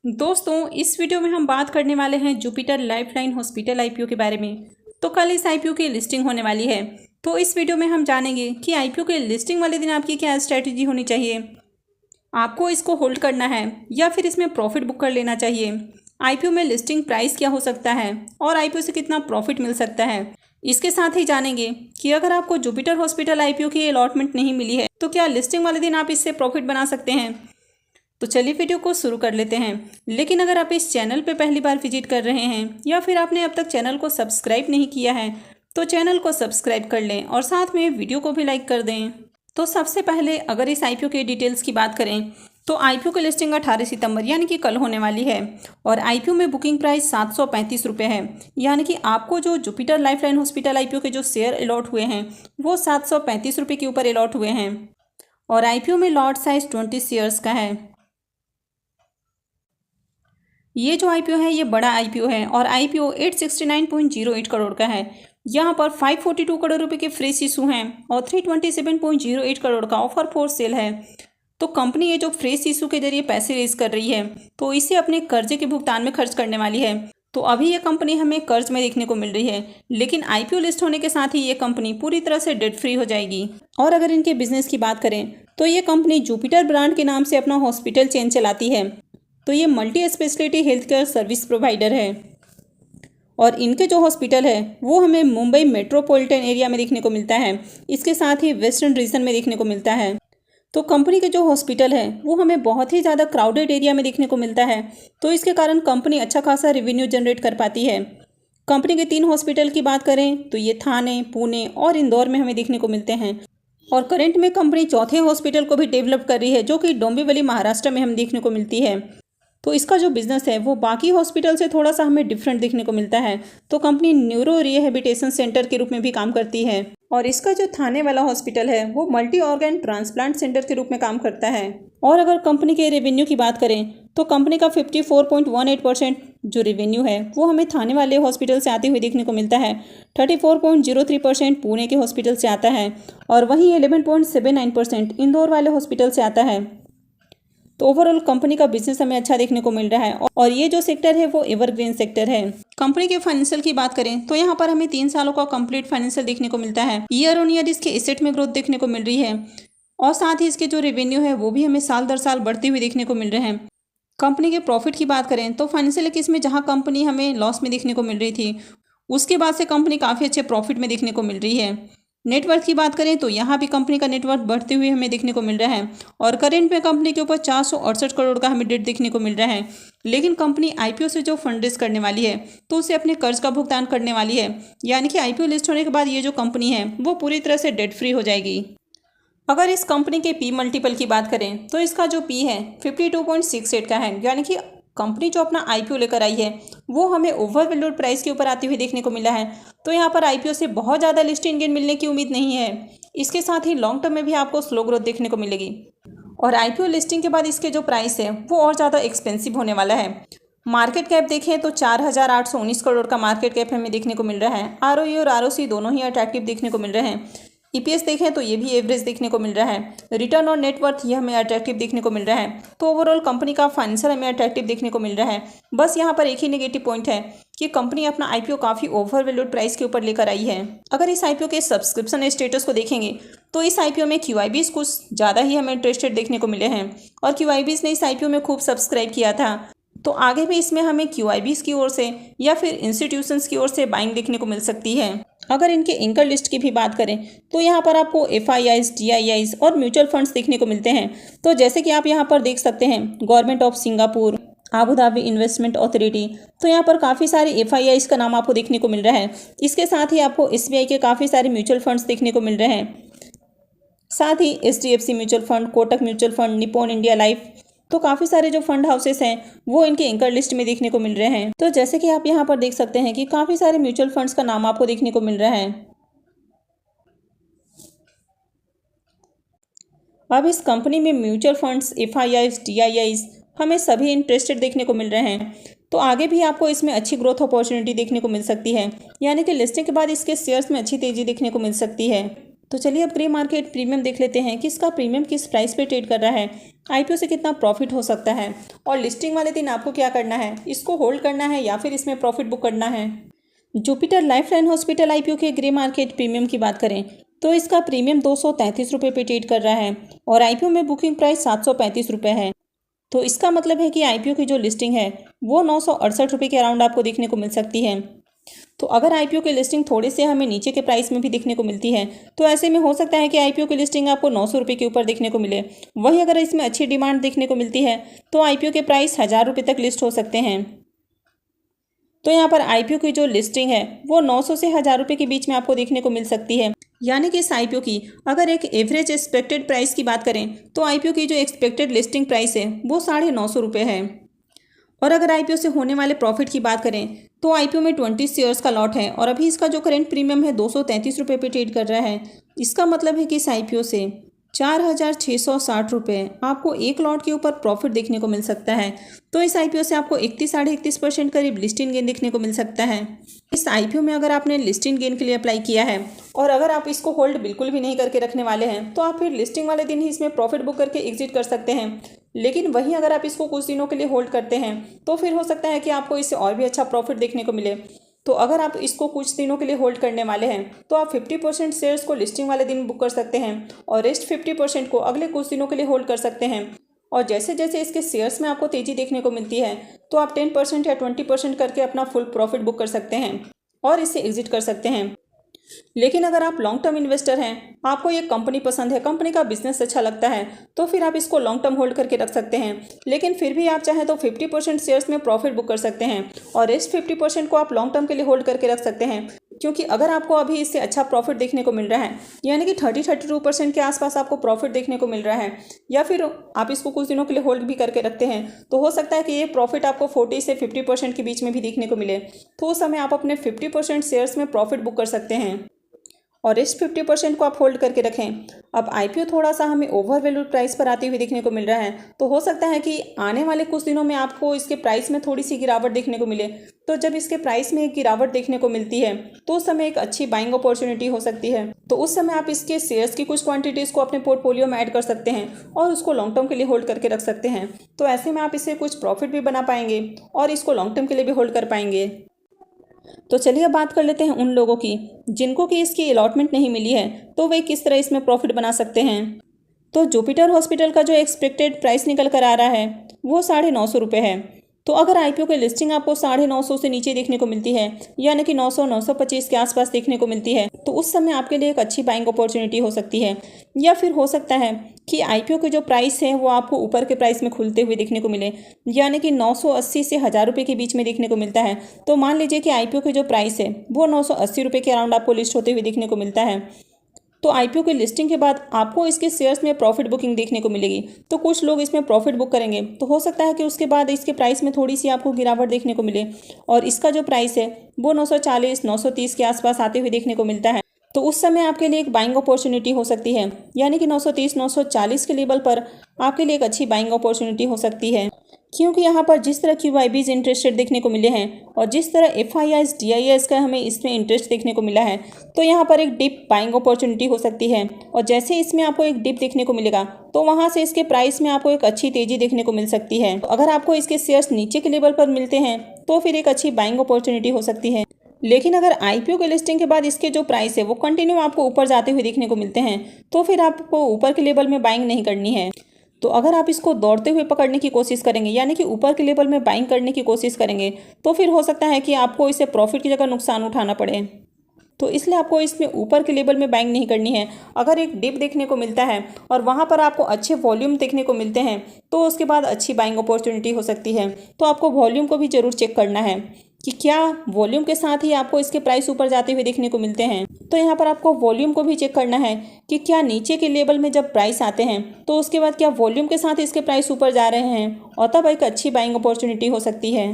दोस्तों, इस वीडियो में हम बात करने वाले हैं जुपिटर लाइफलाइन हॉस्पिटल आईपीओ के बारे में। तो कल इस आईपीओ की लिस्टिंग होने वाली है। तो इस वीडियो में हम जानेंगे कि आईपीओ के लिस्टिंग वाले दिन आपकी क्या स्ट्रैटेजी होनी चाहिए, आपको इसको होल्ड करना है या फिर इसमें प्रॉफिट बुक कर लेना चाहिए, आईपीओ में लिस्टिंग प्राइस क्या हो सकता है और आईपीओ से कितना प्रॉफिट मिल सकता है। इसके साथ ही जानेंगे कि अगर आपको जुपिटर हॉस्पिटल आईपीओ की अलॉटमेंट नहीं मिली है तो क्या लिस्टिंग वाले दिन आप इससे प्रॉफिट बना सकते हैं। तो चलिए वीडियो को शुरू कर लेते हैं। लेकिन अगर आप इस चैनल पे पहली बार विजिट कर रहे हैं या फिर आपने अब तक चैनल को सब्सक्राइब नहीं किया है तो चैनल को सब्सक्राइब कर लें और साथ में वीडियो को भी लाइक कर दें। तो सबसे पहले अगर इस आईपीओ के डिटेल्स की बात करें तो आईपीओ की लिस्टिंग 18 सितंबर यानी कि कल होने वाली है और आईपीओ में बुकिंग प्राइस 735 रुपये है। यानी कि आपको जो जुपिटर लाइफलाइन हॉस्पिटल आईपीओ के जो शेयर अलॉट हुए हैं वो 735 रुपये के ऊपर अलॉट हुए हैं और आईपीओ में लॉट साइज 20 शेयर्स का है। ये जो आईपीओ है ये बड़ा आईपीओ है और आईपीओ 869.08 करोड़ का है। यहाँ पर 542 करोड़ रुपए के फ्रेश इशू हैं और 327.08 करोड़ का ऑफर फॉर सेल है। तो कंपनी ये जो फ्रेश इशू के जरिए पैसे रेज कर रही है तो इसे अपने कर्जे के भुगतान में खर्च करने वाली है। तो अभी ये कंपनी हमें कर्ज में देखने को मिल रही है, लेकिन आईपीओ लिस्ट होने के साथ ही ये कंपनी पूरी तरह से डेट फ्री हो जाएगी। और अगर इनके बिजनेस की बात करें तो ये कंपनी जुपिटर ब्रांड के नाम से अपना हॉस्पिटल चेन चलाती है। तो ये multi speciality health care service provider है और इनके जो हॉस्पिटल है वो हमें मुंबई मेट्रोपॉलिटन एरिया में देखने को मिलता है, इसके साथ ही वेस्टर्न रीजन में देखने को मिलता है। तो कंपनी के जो हॉस्पिटल है वो हमें बहुत ही ज़्यादा क्राउडेड एरिया में देखने को मिलता है, तो इसके कारण कंपनी अच्छा खासा रेवेन्यू जनरेट कर पाती है। कंपनी के 3 हॉस्पिटल की बात करें तो ये थाने, पुणे और इंदौर में हमें देखने को मिलते हैं और करंट में कंपनी चौथे हॉस्पिटल को भी डेवलप कर रही है जो कि डोंबिवली महाराष्ट्र में हम देखने को मिलती है। तो इसका जो बिजनेस है वो बाकी हॉस्पिटल से थोड़ा सा हमें डिफरेंट देखने को मिलता है। तो कंपनी न्यूरो रिहेबिलिटेशन सेंटर के रूप में भी काम करती है और इसका जो थाने वाला हॉस्पिटल है वो मल्टी ऑर्गन ट्रांसप्लांट सेंटर के रूप में काम करता है। और अगर कंपनी के रेवेन्यू की बात करें तो कंपनी का 54.18% जो रेवेन्यू है वो हमें थाने वाले हॉस्पिटल से आते हुए देखने को मिलता है, 34.03% पुणे के हॉस्पिटल से आता है और वहीं 11.79% इंदौर वाले हॉस्पिटल से आता है। तो ओवरऑल कंपनी का बिजनेस हमें अच्छा देखने को मिल रहा है और ये जो सेक्टर है वो एवरग्रीन सेक्टर है। कंपनी के फाइनेंशियल की बात करें तो यहाँ पर हमें 3 सालों का कंप्लीट फाइनेंशियल देखने को मिलता है। ईयर ऑन ईयर इसके एसेट में ग्रोथ देखने को मिल रही है और साथ ही इसके जो रेवेन्यू है वो भी हमें साल दर साल बढ़ते हुए देखने को मिल रहे हैं। कंपनी के प्रॉफिट की बात करें तो फाइनेंशियल केस में जहाँ कंपनी हमें लॉस में देखने को मिल रही थी उसके बाद से कंपनी काफ़ी अच्छे प्रॉफिट में देखने को मिल रही है। नेटवर्थ की बात करें तो यहाँ भी कंपनी का नेटवर्थ बढ़ते हुए हमें देखने को मिल रहा है और करेंट में कंपनी के ऊपर 468 करोड़ का हमें डेट देखने को मिल रहा है। लेकिन कंपनी आईपीओ से जो फंड रेज करने वाली है तो उसे अपने कर्ज का भुगतान करने वाली है, यानी कि आईपीओ लिस्ट होने के बाद ये जो कंपनी है वो पूरी तरह से डेट फ्री हो जाएगी। अगर इस कंपनी के पी मल्टीपल की बात करें तो इसका जो पी है 52.68 का है, यानी कि कंपनी जो अपना आईपीओ लेकर आई है वो हमें ओवर वैल्यूड प्राइस के ऊपर आते हुए देखने को मिला है। तो यहाँ पर आईपीओ से बहुत ज़्यादा लिस्टिंग गेन मिलने की उम्मीद नहीं है। इसके साथ ही लॉन्ग टर्म में भी आपको स्लो ग्रोथ देखने को मिलेगी और आईपीओ लिस्टिंग के बाद इसके जो प्राइस है वो और ज़्यादा एक्सपेंसिव होने वाला है। मार्केट कैप देखें तो 4,819 करोड़ का मार्केट कैप हमें देखने को मिल रहा है। आरओई और आरओसी दोनों ही अट्रैक्टिव देखने को मिल रहे हैं। ईपीएस देखें तो ये भी एवरेज देखने को मिल रहा है। रिटर्न और नेटवर्थ ये हमें अट्रैक्टिव देखने को मिल रहा है। तो ओवरऑल कंपनी का फाइनेंशियल हमें अट्रैक्टिव देखने को मिल रहा है। बस यहाँ पर एक ही नेगेटिव पॉइंट है कि कंपनी अपना आईपीओ काफ़ी ओवर वैल्यूड प्राइस के ऊपर लेकर आई है। अगर इस आईपीओ के सब्सक्रिप्शन स्टेटस को देखेंगे तो इस आईपीओ में क्यूआईबीज कुछ ज़्यादा ही हमें इंटरेस्टेड देखने को मिले हैं और क्यूआईबीज ने इस आईपीओ में खूब सब्सक्राइब किया था। तो आगे भी इसमें हमें क्यूआईबीज की ओर से या फिर इंस्टीट्यूशंस की ओर से बाइंग देखने को मिल सकती है। अगर इनके एंकर लिस्ट की भी बात करें तो यहाँ पर आपको एफआईआईज, डीआईआईज और म्यूचुअल फंड्स देखने को मिलते हैं। तो जैसे कि आप यहाँ पर देख सकते हैं government of Singapore, Abu Dhabi investment authority, तो यहाँ पर काफ़ी सारे एफआईआईज का नाम आपको देखने को मिल रहा है। इसके साथ ही आपको एसबीआई के काफ़ी सारे म्यूचुअल फंड्स देखने को मिल रहे हैं, साथ ही HDFC mutual fund, Kotak mutual fund, Nippon India Life. तो काफ़ी सारे जो फंड हाउसेस हैं वो इनके एंकर लिस्ट में देखने को मिल रहे हैं। तो जैसे कि आप यहाँ पर देख सकते हैं कि काफ़ी सारे म्यूचुअल फंड्स का नाम आपको देखने को मिल रहा है। अब इस कंपनी में म्यूचुअल फंड्स, एफआईआईज, डीआईआईज हमें सभी इंटरेस्टेड देखने को मिल रहे हैं। तो आगे भी आपको इसमें अच्छी ग्रोथ अपॉर्चुनिटी देखने को मिल सकती है, यानी कि लिस्टिंग के बाद इसके शेयर्स में अच्छी तेजी देखने को मिल सकती है। तो चलिए अब ग्रे मार्केट प्रीमियम देख लेते हैं कि इसका प्रीमियम किस प्राइस पे ट्रेड कर रहा है, आईपीओ से कितना प्रॉफिट हो सकता है और लिस्टिंग वाले दिन आपको क्या करना है, इसको होल्ड करना है या फिर इसमें प्रॉफिट बुक करना है। जुपिटर लाइफलाइन हॉस्पिटल आईपीओ के ग्रे मार्केट प्रीमियम की बात करें तो इसका प्रीमियम 233 रुपये पे ट्रेड कर रहा है और आईपीओ में बुकिंग प्राइस 735 रुपये है। तो इसका मतलब है कि आईपीओ की जो लिस्टिंग है वो 968 रुपये के अराउंड आपको देखने को मिल सकती है। तो अगर आईपीओ की लिस्टिंग थोड़े से हमें नीचे के प्राइस में भी देखने को मिलती है तो ऐसे में हो सकता है कि आईपीओ की लिस्टिंग आपको 900 रुपये के ऊपर देखने को मिले। वहीं अगर इसमें अच्छी डिमांड देखने को मिलती है तो आईपीओ के प्राइस 1000 रुपये तक लिस्ट हो सकते हैं। तो यहाँ पर आईपीओ की जो लिस्टिंग है वो 900 से 1000 रुपये के बीच में आपको देखने को मिल सकती है। यानी कि इस आईपीओ की अगर एक एवरेज एक्सपेक्टेड प्राइस की बात करें तो आईपीओ की जो एक्सपेक्टेड लिस्टिंग प्राइस है वो 950 रुपये है। और अगर आईपीओ से होने वाले प्रॉफिट की बात करें तो आईपीओ में 20 शेयर्स का लॉट है और अभी इसका जो करेंट प्रीमियम है 233 रुपये पे ट्रेड कर रहा है। इसका मतलब है कि इस आईपीओ से 4660 रुपये आपको एक लॉट के ऊपर प्रॉफिट देखने को मिल सकता है। तो इस आईपीओ से आपको 31-31% करीब लिस्टिंग गेन देखने को मिल सकता है। इस आईपीओ में अगर आपने लिस्टिंग गेन के लिए अप्लाई किया है और अगर आप इसको होल्ड बिल्कुल भी नहीं करके रखने वाले हैं तो आप फिर लिस्टिंग वाले दिन ही इसमें प्रॉफिट बुक करके एग्जिट कर सकते हैं। लेकिन वहीं अगर आप इसको कुछ दिनों के लिए होल्ड करते हैं तो फिर हो सकता है कि आपको इससे और भी अच्छा प्रॉफिट देखने को मिले। तो अगर आप इसको कुछ दिनों के लिए होल्ड करने वाले हैं तो आप 50% शेयर्स को लिस्टिंग वाले दिन बुक कर सकते हैं और रेस्ट 50% को अगले कुछ दिनों के लिए होल्ड कर सकते हैं। और जैसे जैसे इसके शेयर्स में आपको तेज़ी देखने को मिलती है तो आप 10% या 20% करके अपना फुल प्रॉफिट बुक कर सकते हैं और इससे एग्जिट कर सकते हैं। लेकिन अगर आप लॉन्ग टर्म इन्वेस्टर हैं, आपको ये कंपनी पसंद है, कंपनी का बिजनेस अच्छा लगता है तो फिर आप इसको लॉन्ग टर्म होल्ड करके रख सकते हैं। लेकिन फिर भी आप चाहें तो 50% शेयर्स में प्रॉफिट बुक कर सकते हैं और रेस्ट 50% को आप लॉन्ग टर्म के लिए होल्ड करके रख सकते हैं। क्योंकि अगर आपको अभी इससे अच्छा प्रॉफिट देखने को मिल रहा है यानी कि 30-32% के आसपास आपको प्रॉफिट देखने को मिल रहा है या फिर आप इसको कुछ दिनों के लिए होल्ड भी करके रखते हैं तो हो सकता है कि ये प्रॉफिट आपको 40 से 50% के बीच में भी देखने को मिले। तो उस समय आप अपने 50% शेयर्स में प्रॉफिट बुक कर सकते हैं और रेस्ट 50% को आप होल्ड करके रखें। अब आईपीओ थोड़ा सा हमें ओवर वैल्यूड प्राइस पर आते हुए देखने को मिल रहा है तो हो सकता है कि आने वाले कुछ दिनों में आपको इसके प्राइस में थोड़ी सी गिरावट देखने को मिले। तो जब इसके प्राइस में एक गिरावट देखने को मिलती है तो उस समय एक अच्छी बाइंग अपॉर्चुनिटी हो सकती है। तो उस समय आप इसके शेयर्स की कुछ क्वांटिटीज़ को अपने पोर्टफोलियो में ऐड कर सकते हैं और उसको लॉन्ग टर्म के लिए होल्ड करके रख सकते हैं। तो ऐसे में आप इससे कुछ प्रॉफिट भी बना पाएंगे और इसको लॉन्ग टर्म के लिए भी होल्ड कर पाएंगे। तो चलिए अब बात कर लेते हैं उन लोगों की जिनको कि इसकी अलॉटमेंट नहीं मिली है तो वे किस तरह इसमें प्रॉफिट बना सकते हैं। तो जुपिटर हॉस्पिटल का जो एक्सपेक्टेड प्राइस निकल कर आ रहा है वो 950 रुपये है। तो अगर आईपीओ की लिस्टिंग आपको 950 से नीचे देखने को मिलती है यानी कि 900-925 के आसपास देखने को मिलती है तो उस समय आपके लिए एक अच्छी बाइंग अपॉर्चुनिटी हो सकती है। या फिर हो सकता है कि आईपीओ के जो प्राइस है वो आपको ऊपर के प्राइस में खुलते हुए देखने को मिले यानी कि 980 से 1000 रुपये के बीच में देखने को मिलता है। तो मान लीजिए कि आईपीओ की जो प्राइस है वो 980 रुपये के अराउंड आपको लिस्ट होते हुए देखने को मिलता है। तो आईपीओ की लिस्टिंग के बाद आपको इसके शेयर्स में प्रॉफिट बुकिंग देखने को मिलेगी। तो कुछ लोग इसमें प्रॉफिट बुक करेंगे तो हो सकता है कि उसके बाद इसके प्राइस में थोड़ी सी आपको गिरावट देखने को मिले और इसका जो प्राइस है वो 940-930 के आसपास आते हुए देखने को मिलता है। तो उस समय आपके लिए एक बाइंग अपॉर्चुनिटी हो सकती है यानी कि 930-940 के लेवल पर आपके लिए एक अच्छी बाइंग अपॉर्चुनिटी हो सकती है। क्योंकि यहाँ पर जिस तरह QIBs इंटरेस्टेड देखने को मिले हैं और जिस तरह FIIs DIIs का हमें इसमें इंटरेस्ट देखने को मिला है तो यहाँ पर एक डिप बाइंग अपॉर्चुनिटी हो सकती है। और जैसे इसमें आपको एक डिप देखने को मिलेगा तो वहाँ से इसके प्राइस में आपको एक अच्छी तेज़ी देखने को मिल सकती है। तो अगर आपको इसके शेयर्स नीचे के लेवल पर मिलते हैं तो फिर एक अच्छी बाइंग अपॉर्चुनिटी हो सकती है। लेकिन अगर आईपीओ के लिस्टिंग के बाद इसके जो प्राइस है वो कंटिन्यू आपको ऊपर जाते हुए देखने को मिलते हैं तो फिर आपको ऊपर के लेवल में बाइंग नहीं करनी है। तो अगर आप इसको दौड़ते हुए पकड़ने की कोशिश करेंगे यानी कि ऊपर के लेवल में बाइंग करने की कोशिश करेंगे तो फिर हो सकता है कि आपको इसे प्रॉफिट की जगह नुकसान उठाना पड़े। तो इसलिए आपको इसमें ऊपर के लेवल में बाइंग नहीं करनी है। अगर एक डिप देखने को मिलता है और वहाँ पर आपको अच्छे वॉल्यूम देखने को मिलते हैं तो उसके बाद अच्छी बाइंग अपॉर्चुनिटी हो सकती है। तो आपको वॉल्यूम को भी ज़रूर चेक करना है कि क्या वॉल्यूम के साथ ही आपको इसके प्राइस ऊपर जाते हुए देखने को मिलते हैं। तो यहाँ पर आपको वॉल्यूम को भी चेक करना है कि क्या नीचे के लेवल में जब प्राइस आते हैं तो उसके बाद क्या वॉल्यूम के साथ इसके प्राइस ऊपर जा रहे हैं और तब एक अच्छी बाइंग अपॉर्चुनिटी हो सकती है।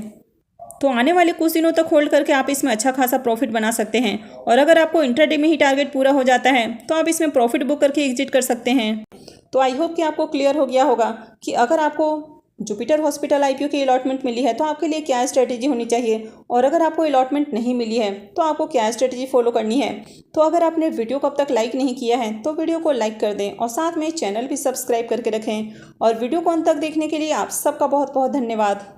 तो आने वाले कुछ दिनों तक होल्ड करके आप इसमें अच्छा खासा प्रॉफिट बना सकते हैं। और अगर आपको इंट्राडे में ही टारगेट पूरा हो जाता है तो आप इसमें प्रॉफिट बुक करके एग्जिट कर सकते हैं। तो आई होप कि आपको क्लियर हो गया होगा कि अगर आपको जुपिटर हॉस्पिटल आईपीओ की अलॉटमेंट मिली है तो आपके लिए क्या स्ट्रेटेजी होनी चाहिए, और अगर आपको अलॉटमेंट नहीं मिली है तो आपको क्या स्ट्रेटेजी फॉलो करनी है। तो अगर आपने वीडियो को अब तक लाइक नहीं किया है तो वीडियो को लाइक कर दें और साथ में चैनल भी सब्सक्राइब करके रखें। और वीडियो को अंत तक देखने के लिए आप सबका बहुत बहुत धन्यवाद।